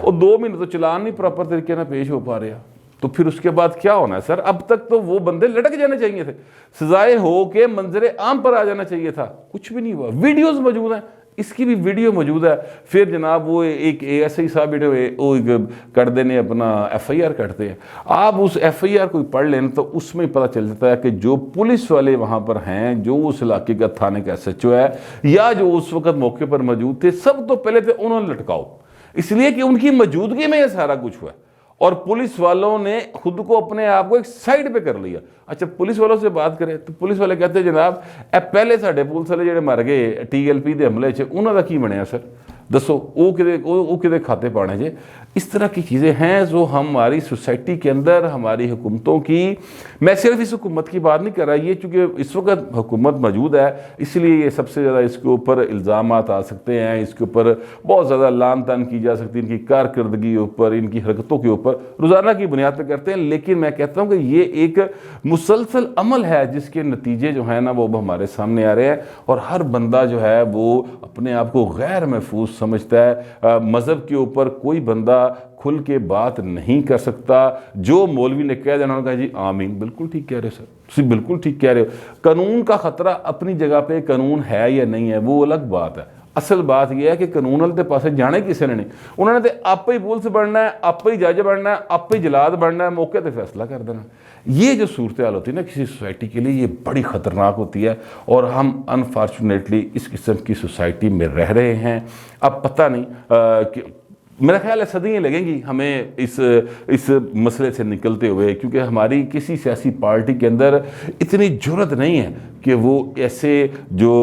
اور 2 مہینے تو چلان نہیں پراپر طریقے سے پیش ہو پا رہا, تو پھر اس کے بعد کیا ہونا ہے سر؟ اب تک تو وہ بندے لٹک جانے چاہیے تھے, سزائے ہو کے منظر عام پر آ جانا چاہیے تھا, کچھ بھی نہیں ہوا. ویڈیوز موجود ہیں, اس کی بھی ویڈیو موجود ہے. پھر جناب وہ ایک ایس آئی صاحب وہ کرتے ہیں اپنا ایف آئی آر کرتے ہیں. آپ اس ایف آئی آر کو پڑھ لیں تو اس میں پتہ چل جاتا ہے کہ جو پولیس والے وہاں پر ہیں, جو اس علاقے کا تھانے کا ایس ایچ او ہے یا جو اس وقت موقع پر موجود تھے, سب تو پہلے تھے انہوں نے لٹکاؤ, اس لیے کہ ان کی موجودگی میں یہ سارا کچھ ہوا ہے. اور پولیس والوں نے خود کو اپنے آپ کو ایک سائڈ پہ کر لیا. اچھا پولیس والوں سے بات کریں تو پولیس والے کہتے ہیں جناب پہلے ساڈے پولیس والے جڑے مر گئے ٹی ایل پی دے حملے چ, انہوں کا کی بنیا سر دسو, وہ کدے کھاتے پانے جے. اس طرح کی چیزیں ہیں جو ہماری سوسائٹی کے اندر ہماری حکومتوں کی, میں صرف اس حکومت کی بات نہیں کر رہا, یہ چونکہ اس وقت حکومت موجود ہے اس لیے یہ سب سے زیادہ اس کے اوپر الزامات آ سکتے ہیں, اس کے اوپر بہت زیادہ لان تان کی جا سکتی ہے, ان کی کارکردگی اوپر, ان کی حرکتوں کے اوپر روزانہ کی بنیاد پہ کرتے ہیں. لیکن میں کہتا ہوں کہ یہ ایک مسلسل عمل ہے جس کے نتیجے جو ہیں نا وہ ہمارے سامنے آ رہے ہیں, اور ہر بندہ جو ہے وہ اپنے آپ کو غیر محفوظ سمجھتا ہے. مذہب کے اوپر کوئی بندہ کھل کے بات نہیں کر سکتا. جو مولوی نے کہہ دینا کہا جی آمین, بالکل ٹھیک کہہ رہے سر, تسی بالکل ٹھیک کہہ رہے ہو. قانون کا خطرہ اپنی جگہ پہ قانون ہے یا نہیں ہے وہ الگ بات ہے. اصل بات یہ ہے کہ قانون والے پاسے جانے کسی نے نہیں, انہوں نے تو آپ ہی پولیس بننا ہے, آپ ہی جج بننا ہے, آپ ہی جلاد بننا ہے, موقع تے فیصلہ کر دینا. یہ جو صورتحال ہوتی ہے نا کسی سوسائٹی کے لیے, یہ بڑی خطرناک ہوتی ہے, اور ہم انفارچونیٹلی اس قسم کی سوسائٹی میں رہ رہے ہیں. اب پتہ نہیں کہ میرا خیال ہے صدیاں لگیں گی ہمیں اس مسئلے سے نکلتے ہوئے, کیونکہ ہماری کسی سیاسی پارٹی کے اندر اتنی جرت نہیں ہے کہ وہ ایسے جو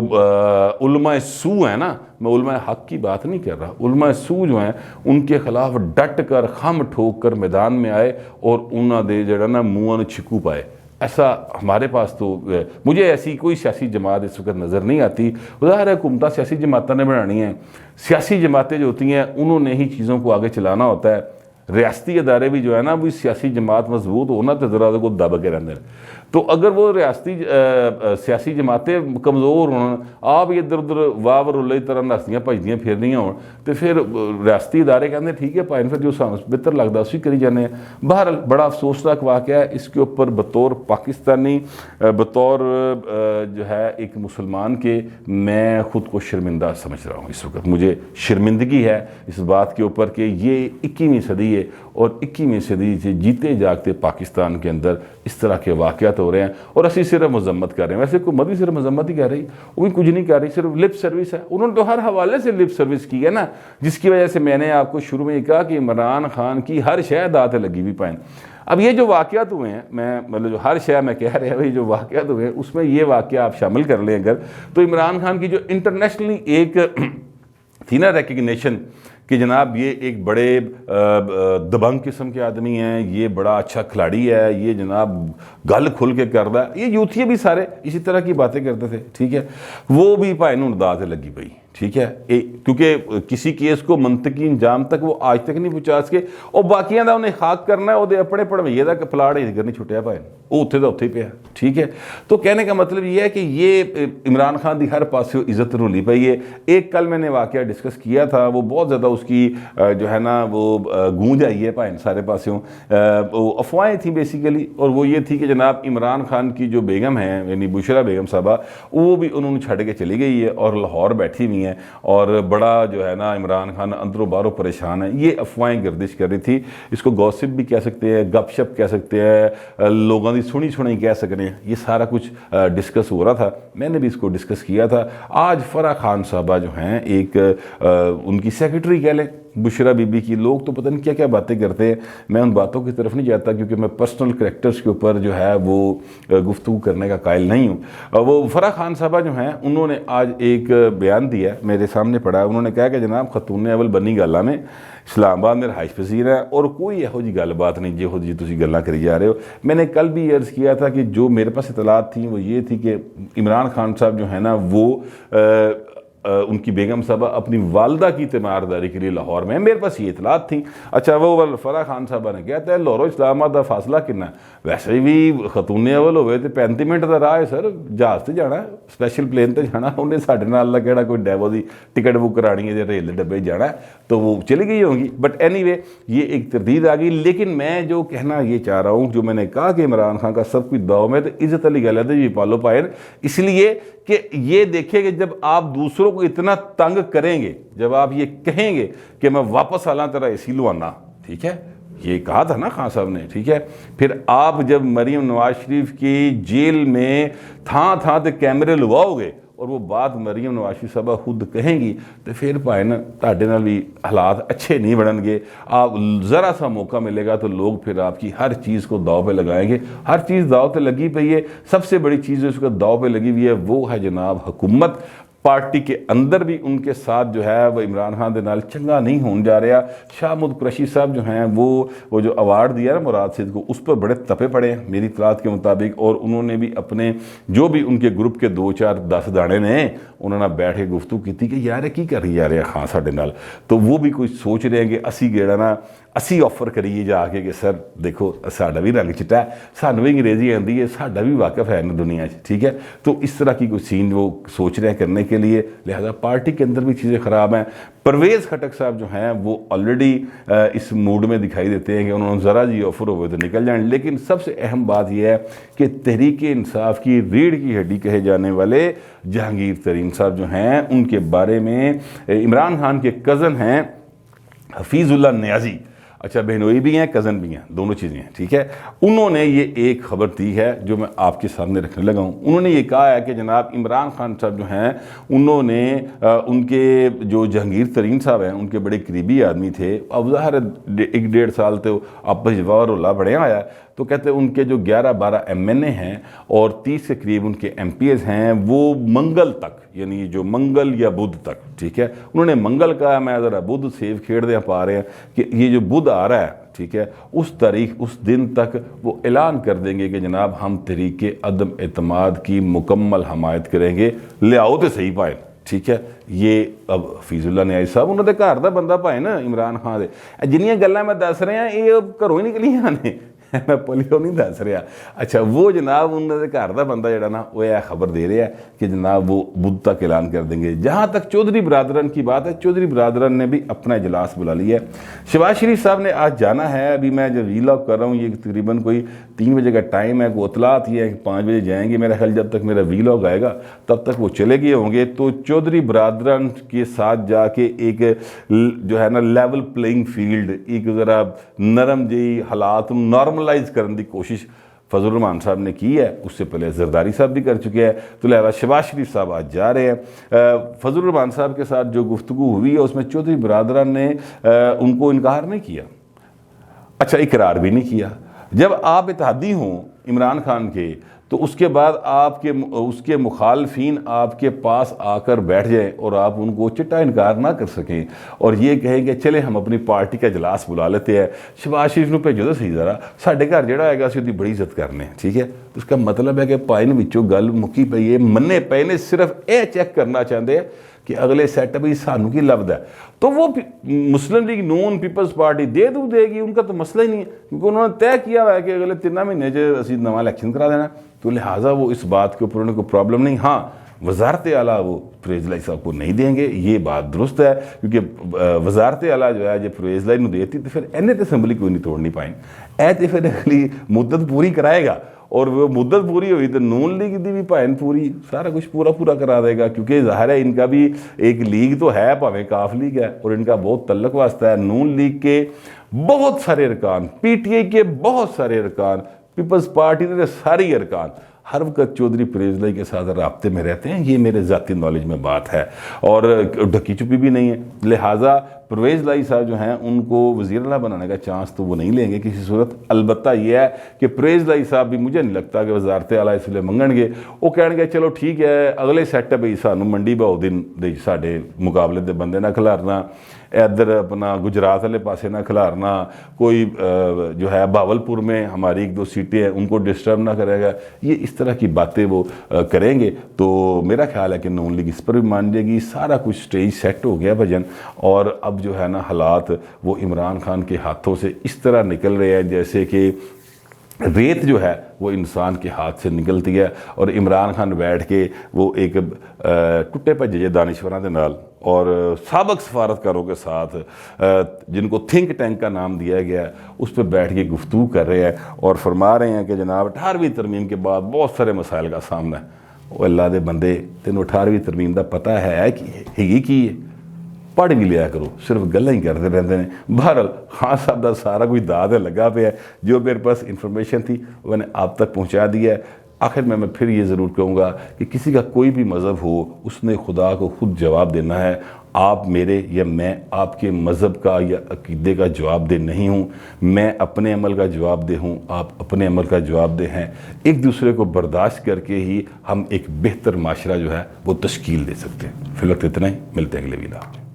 علماء سو ہیں نا, میں علماء حق کی بات نہیں کر رہا, علماء سو جو ہیں ان کے خلاف ڈٹ کر خم ٹھوک کر میدان میں آئے اور انہوں نے جڑا نا منہ چھکو پائے. ایسا ہمارے پاس تو مجھے ایسی کوئی سیاسی جماعت اس وقت نظر نہیں آتی. ظاہر ہے حکومتیں سیاسی جماعتیں نے بنانی ہیں, سیاسی جماعتیں جو ہوتی ہیں انہوں نے ہی چیزوں کو آگے چلانا ہوتا ہے. ریاستی ادارے بھی جو ہے نا وہ سیاسی جماعت مضبوط ہونا تو ذرا کو دب کے رہتے ہیں. تو اگر وہ ریاستی سیاسی جماعتیں کمزور ہوں, آپ یہ ادھر ادھر واہ ورولے طرح نسدیاں بھجدیاں پھرنیاں ہوں, تو پھر ریاستی ادارے کہتے ہیں ٹھیک ہے پائن پھر جو سانس بہتر لگتا اسی کری جانے ہیں. بہرحال بڑا افسوسناک واقعہ ہے. اس کے اوپر بطور پاکستانی, بطور جو ہے ایک مسلمان کے, میں خود کو شرمندہ سمجھ رہا ہوں. اس وقت مجھے شرمندگی ہے اس بات کے اوپر کہ یہ 21ویں صدی ہے, اور 21ویں صدی سے جیتے جاگتے پاکستان کے اندر اس طرح کے واقعات ہو رہے ہیں, اور اسی صرف مذمت کر رہے ہیں. ویسے حکومت بھی صرف مذمت ہی کر رہی, وہ بھی کچھ نہیں کر رہی, صرف لپ سروس ہے. انہوں نے تو ہر حوالے سے لپ سروس کی ہے نا, جس کی وجہ سے میں نے آپ کو شروع میں یہ کہا کہ عمران خان کی ہر شے دانت لگی ہوئی پائیں. اب یہ جو واقعات ہوئے ہیں, میں مطلب جو ہر شے میں کہہ رہے ہیں جو واقعات ہوئے ہیں اس میں یہ واقعہ آپ شامل کر لیں اگر, تو عمران خان کی جو انٹرنیشنلی ایک تھی نا ریکگنیشن کہ جناب یہ ایک بڑے دبنگ قسم کے آدمی ہیں, یہ بڑا اچھا کھلاڑی ہے, یہ جناب گل کھل کے کر رہا ہے. یہ یوتھیے بھی سارے اسی طرح کی باتیں کرتے تھے, ٹھیک ہے, وہ بھی بھائی انہوں دانت لگی پئی, ٹھیک ہے, کیونکہ کسی کیس کو منطقی انجام تک وہ آج تک نہیں پہنچا سکے, اور باقیاں دا انہیں خاک کرنا ہے, وہ اپنے پڑھوئیے دا پلاٹ ہی کرنی چھٹیا پائے, وہ اتھے دا اتھے پہ, ٹھیک ہے. تو کہنے کا مطلب یہ ہے کہ یہ عمران خان دی ہر پاسے عزت رولی پئی ہے. ایک کل میں نے واقعہ ڈسکس کیا تھا, وہ بہت زیادہ اس کی جو ہے نا وہ گونج آئی ہے پائن سارے پاسوں, وہ افواہیں تھیں بیسیکلی, اور وہ یہ تھی کہ جناب عمران خان کی جو بیگم ہیں یعنی بشرا بیگم صاحبہ, وہ بھی انہوں نے چھڑ کے چلی گئی ہے اور لاہور بیٹھی ہوئی ہیں, اور بڑا جو ہے نا عمران خان اندر و باہروں پریشان ہے. یہ افواہیں گردش کر رہی تھی, اس کو گوسپ بھی کہہ سکتے ہیں, گپ شپ کہہ سکتے ہیں, لوگوں کی سنی کہہ سکتے ہیں. یہ سارا کچھ ڈسکس ہو رہا تھا, میں نے بھی اس کو ڈسکس کیا تھا. آج فرح خان صاحبہ جو ہیں ایک ان کی سیکرٹری کہہ لیں بشرا بی بی کی, لوگ تو پتہ نہیں کیا کیا باتیں کرتے ہیں, میں ان باتوں کی طرف نہیں جاتا کیونکہ میں پرسنل کریکٹرز کے اوپر جو ہے وہ گفتگو کرنے کا قائل نہیں ہوں. وہ فرح خان صاحبہ جو ہیں انہوں نے آج ایک بیان دیا میرے سامنے پڑھا. انہوں نے کہا کہ جناب خاتون اول بنی گالا میں اسلام آباد میں رہائش پذیر ہے, اور کوئی یہو جی گل بات نہیں جہو جی تسی گلاں کری جا رہے ہو. میں نے کل بھی عرض کیا تھا کہ جو میرے پاس اطلاعات تھیں وہ یہ تھی کہ عمران خان صاحب جو ہے نا وہ ان کی بیگم صاحبہ اپنی والدہ کی تیمارداری کے لیے لاہور میں، میرے پاس یہ اطلاعات تھیں۔ اچھا وہ فرح خان صاحبہ نے کہتا ہے لاہور اسلام آباد کا فاصلہ کتنا ہے؟ ویسے بھی خاتون اول ہوئے تو 35 منٹ کا راہ ہے سر، جہاز سے جانا ہے، اسپیشل پلین تے جانا، انہیں ساڈے نال دا کہڑا کوئی ڈیوو دی ٹکٹ بک کرانی ہے یا ریل دے ڈبے جانا ہے، تو وہ چلی گئی ہوں گی۔ بٹ اینی وے یہ ایک تردید آ گئی۔ لیکن میں جو کہنا یہ چاہ رہا ہوں، جو میں نے کہا کہ عمران خان کا سب کچھ داؤ میں، تو عزت علی گل ہے تو جی پالو پائے، اس لیے کہ یہ دیکھیں کہ جب آپ دوسروں کو اتنا تنگ کریں گے، جب آپ یہ کہیں گے کہ میں واپس آنا تیرا اسی لوانا، ٹھیک ہے، یہ کہا تھا نا خان صاحب نے، ٹھیک ہے، پھر آپ جب مریم نواز شریف کی جیل میں تھاں تے کیمرے لگاؤ گے اور وہ بات مریم نواز شریف صاحبہ خود کہیں گی، تو پھر بھائی نا تہاڈے نال بھی حالات اچھے نہیں بنن گے۔ آپ ذرا سا موقع ملے گا تو لوگ پھر آپ کی ہر چیز کو داؤ پہ لگائیں گے۔ ہر چیز داؤ پہ لگی پئی ہے، سب سے بڑی چیز اس کو داؤ پہ لگی ہوئی ہے وہ ہے جناب حکومت۔ پارٹی کے اندر بھی ان کے ساتھ جو ہے وہ عمران خان دے نال چنگا نہیں ہون جا رہا۔ شاہ محمود قریشی صاحب جو ہیں وہ جو ایوارڈ دیا نا مراد سید کو، اس پر بڑے تپے پڑے ہیں میری اطلاعات کے مطابق، اور انہوں نے بھی اپنے جو بھی ان کے گروپ کے 2 4 10 دانے نے انہوں نے بیٹھ کے گفتگو کی تھی کہ یار کی کر رہی جا رہے ہیں خان ساڈے نال، تو وہ بھی کچھ سوچ رہے ہیں کہ اسی گیڑا نا اسی آفر کریے جا کے کہ سر دیکھو ساڈا بھی رنگ چٹا ہے، سانوں بھی انگریزی آتی ہے، ساڈا بھی واقف ہے نا دنیا سے، ٹھیک ہے، تو اس طرح کی کوئی سین وہ سوچ رہے ہیں کرنے کے لیے، لہذا پارٹی کے اندر بھی چیزیں خراب ہیں۔ پرویز خٹک صاحب جو ہیں وہ آلریڈی اس موڈ میں دکھائی دیتے ہیں کہ انہوں نے ذرا جی آفر ہوئے تو نکل جائیں۔ لیکن سب سے اہم بات یہ ہے کہ تحریک انصاف کی ریڑھ کی ہڈی کہے جانے والے جہانگیر ترین صاحب جو ہیں، ان کے بارے میں عمران خان کے کزن ہیں حفیظ اللہ نیازی، اچھا بہنوئی بھی ہیں کزن بھی ہیں، دونوں چیزیں ہیں، ٹھیک ہے، انہوں نے یہ ایک خبر دی ہے جو میں آپ کے سامنے رکھنے لگا ہوں۔ انہوں نے یہ کہا ہے کہ جناب عمران خان صاحب جو ہیں انہوں نے ان کے جو جہانگیر ترین صاحب ہیں ان کے بڑے قریبی آدمی تھے، اب ظاہر 1 1.5 سال تو آپس جوار اللہ بڑھے آیا، تو کہتے ہیں ان کے جو 11 12 MNA ہیں اور 30 کے قریب ان کے MPs ہیں، وہ منگل تک، یعنی جو منگل یا بدھ تک، ٹھیک ہے، انہوں نے منگل کہا، میں ذرا بدھ سیو کھیڑ دیا پا رہے ہیں کہ یہ جو بدھ آ رہا ہے، ٹھیک ہے، اس تاریخ اس دن تک وہ اعلان کر دیں گے کہ جناب ہم تحریک عدم اعتماد کی مکمل حمایت کریں گے، لے آؤ تو صحیح پائے، ٹھیک ہے۔ یہ اب حفیظ اللہ نیازی صاحب انہوں نے گھر دا بندہ پائے نا عمران خان دے، جنیاں گلاں میں دس رہے ہیں یہ گھروں ہی نکلیاں نے، میں پولیو نہیں دس رہا۔ اچھا وہ جناب انہوں نے گھر دا بندہ جڑا نا وہ یہ خبر دے رہا ہے کہ جناب وہ بدھ تک اعلان کر دیں گے۔ جہاں تک چودھری برادران کی بات ہے، چودھری برادران نے بھی اپنا اجلاس بلا لیا ہے۔ شہباز شریف صاحب نے آج جانا ہے، ابھی میں جو ویلاگ کر رہا ہوں یہ تقریباً کوئی 3 بجے کا ٹائم ہے، کوئی اطلاعات یہ ہے کہ 5 بجے جائیں گے، میرا خیال جب تک میرا ویلاگ آئے گا تب تک وہ چلے گئے ہوں گے، تو چودھری برادران کے ساتھ جا کے ایک جو ہے نا لیول پلینگ فیلڈ، ایک ذرا نرم جی حالات نارملائز کرنے کی کوشش فضل الرحمان صاحب نے کی ہے، اس سے پہلے زرداری صاحب بھی کر چکے ہیں، تو لہذا شہباز شریف صاحب آج جا رہے ہیں۔ فضل الرحمان صاحب کے ساتھ جو گفتگو ہوئی ہے اس میں چودھری برادران نے ان کو انکار نہیں کیا، اچھا اقرار بھی نہیں کیا۔ جب آپ اتحادی ہوں عمران خان کے تو اس کے بعد اس کے مخالفین آپ کے پاس آ کر بیٹھ جائیں اور آپ ان کو چٹا انکار نہ کر سکیں اور یہ کہیں کہ چلے ہم اپنی پارٹی کا اجلاس بلا لیتے ہیں، شہباز شریف نو بھیجو تو صحیح ذرا ساڈے گھر جڑا آئے گا اسی دی بڑی عزت کرنے، ٹھیک ہے، اس کا مطلب ہے کہ پائن وچوں گل مکی پئی ہے، منے پے نے صرف اے چیک کرنا چاہتے ہیں کہ اگلے سیٹ اپ سانوں کی لفظ ہے، تو وہ مسلم لیگ نون پیپلز پارٹی دے گی، ان کا تو مسئلہ ہی نہیں ہے، کیونکہ انہوں نے طے کیا ہوا ہے کہ اگلے 3 مہینے اسی نواں الیکشن کرا دینا، تو لہٰذا وہ اس بات کے اوپر انہیں کوئی پرابلم نہیں۔ ہاں وزارت اعلیٰ وہ پرویز لائی صاحب کو نہیں دیں گے، یہ بات درست ہے، کیونکہ وزارت اعلیٰ جو ہے جب پرویز لائی نو دیتی تو پھر انہیں اسمبلی کوئی نہیں توڑ نہیں پائیں، اے تو پھر اگلی مدت پوری کرائے گا، اور وہ مدت پوری ہوئی تو نون لیگ دی بھی پائن پوری سارا کچھ پورا کرا دے گا، کیونکہ ظاہر ہے ان کا بھی ایک لیگ تو ہے، پاویں کاف لیگ ہے، اور ان کا بہت تعلق واسطہ ہے نون لیگ کے بہت سارے ارکان، PTI کے بہت سارے ارکان، پیپلز پارٹی کے ساری ارکان ہر وقت چودھری پرویز لائی کے ساتھ رابطے میں رہتے ہیں، یہ میرے ذاتی نالج میں بات ہے اور ڈھکی چھپی بھی نہیں ہے، لہٰذا پرویز لائی صاحب جو ہیں ان کو وزیر اعلیٰ بنانے کا چانس تو وہ نہیں لیں گے کسی صورت. البتہ یہ ہے کہ پرویز لائی صاحب بھی مجھے نہیں لگتا کہ وزارت اعلیٰ اس لیے منگن گے. وہ کہن گے چلو ٹھیک ہے اگلے سیٹ ہے بھائی سانوں منڈی بہو دن ساڈے مقابلے دے بندے نہ کھلارنا, ادھر اپنا گجرات والے پاسے نہ کھلارنا, کوئی جو ہے بھاولپور میں ہماری 1-2 سیٹیں ہیں ان کو ڈسٹرب نہ کرے گا. یہ اس طرح کی باتیں وہ کریں گے تو میرا خیال ہے کہ نون لیگ اس پر بھی مان جائے گی. سارا کچھ سٹیج سیٹ ہو گیا بھجن, اور اب جو ہے نا حالات وہ عمران خان کے ہاتھوں سے اس طرح نکل رہے ہیں جیسے کہ ریت جو ہے وہ انسان کے ہاتھ سے نکلتی ہے. اور عمران خان بیٹھ کے وہ ایک ٹوٹے بھجے دانشوراں دے نال اور سابق سفارتکاروں کے ساتھ جن کو تھنک ٹینک کا نام دیا گیا ہے اس پہ بیٹھ کے گفتگو کر رہے ہیں اور فرما رہے ہیں کہ جناب 18ویں ترمیم کے بعد بہت سارے مسائل کا سامنا ہے. وہ اللہ دے بندے تینوں 18ویں ترمیم دا پتہ ہے کی پڑھ بھی لیا کرو, صرف گلیں ہی کرتے رہتے ہیں. بہرحال خان صاحب دا سارا کوئی داد ہے لگا پہ ہے. جو میرے پاس انفارمیشن تھی وہ میں نے آپ تک پہنچا دیا ہے. آخر میں پھر یہ ضرور کہوں گا کہ کسی کا کوئی بھی مذہب ہو اس نے خدا کو خود جواب دینا ہے. آپ میرے یا میں آپ کے مذہب کا یا عقیدے کا جواب دہ نہیں ہوں. میں اپنے عمل کا جواب دہ ہوں, آپ اپنے عمل کا جواب دہ ہیں. ایک دوسرے کو برداشت کر کے ہی ہم ایک بہتر معاشرہ جو ہے وہ تشکیل دے سکتے ہیں. فی الوقت اتنا ہی, ملتے ہیں اگلے ویڈیو.